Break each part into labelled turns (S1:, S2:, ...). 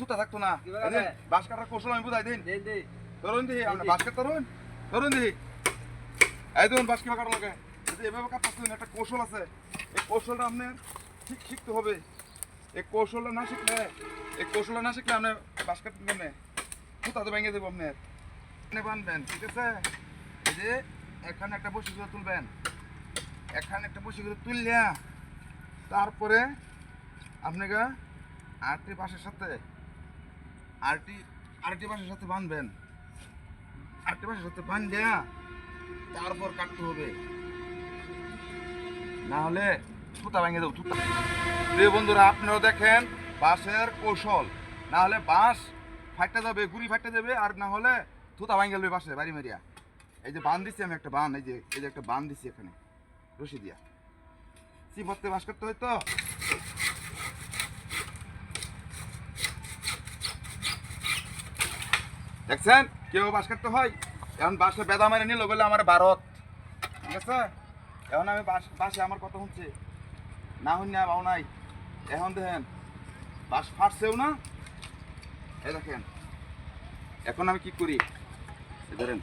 S1: থুতা থাকতো না। বাঁশ কাটার কৌশল আমি বুঝাই দিন। ধরুন দিহি আমরা বাঁশ কাট ধরুন দিহি। এই ধরুন বাঁশ কিভাবে কাটা লাগে, এভাবে কাটতেছেন, একটা কৌশল আছে। এই কৌশলটা আপনার ঠিক শিখতে হবে। এই কৌশলটা না শিখলে আপনি বাঁশ কাটবেন কেমনে? থুতা তো ভেঙে দেবো আপনার। এখানে বানবেন, ঠিক আছে? এই যে এখানে একটা বসি করে তুলবেন, এখানে একটা বসি করে তুললিয়া তারপরে আপনাকে আরেকটি বাঁশের সাথে আরেকটি বাঁশের সাথে বাঁধবেন। আরেকটি বাঁশের সাথে বাঁধ দেয়া তারপর কাটতে হবে, না হলে সুতা ভেঙে দেবো। সুতা প্রিয় বন্ধুরা, আপনারাও দেখেন বাঁশের কৌশল, না হলে বাঁশ ফাটতে যাবে, গুড়ি ফাটতে যাবে, আর না হলে থুতা ভেঙে যাবে বাঁশে বাড়ি মারিয়া। এই যে বান দিচ্ছি আমি একটা বান, এই যে একটা বান দিচ্ছি এখানে রশি দিয়া, চিপতে বাঁশ করতে হয় তো। দেখছেন কেউ বাঁশ কাটতে হয়, এখন বাঁশে বেদা মেরে নিল বলে আমার ভারত, ঠিক আছে? এখন আমি বাঁশে আমার কথা শুনছে না শুন না পাও নাই। এখন দেখেন বাঁশ ফাটছেও না, এই দেখেন এখন আমি কি করি, ধরেন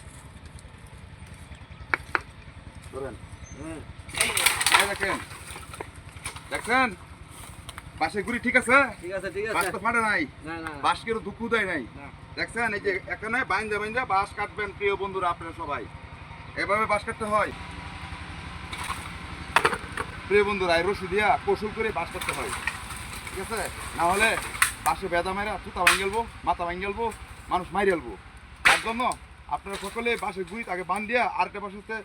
S1: ধরেন, এই দেখেন, দেখছেন বাঁশের গুড়ি ঠিক আছে, বাঁশ তো ফাটে নাই, বাঁশ কেউ দুঃখ দেয় নাই। দেখছেন এই যে এখানে বাইন্দা বাঁশ কাটবেন প্রিয় বন্ধুরা, আপনারা সবাই এভাবে বাঁশ কাটতে হয় প্রিয় বন্ধুরা। এই রশি দিয়া কৌশল করে বাঁশ কাটতে হয়, ঠিক আছে? না হলে বাঁশে বেদা মেরা থুতা ভাঙে গেলবো, মাথা ভাঙে গেলবো, মানুষ মারি গেলবো। তার জন্য আপনারা সকলে বাঁশের গুড়ি তাকে বান দিয়া আরেকটা বাঁশের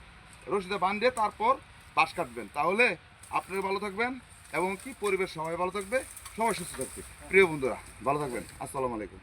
S1: রশিতে বান দিয়ে তারপর বাঁশ কাটবেন, তাহলে আপনারা ভালো থাকবেন এবং কি পরিবেশ সবাই ভালো থাকবে, সবাই সুস্থ থাকবে। প্রিয় বন্ধুরা ভালো থাকবেন, আসসালামু আলাইকুম।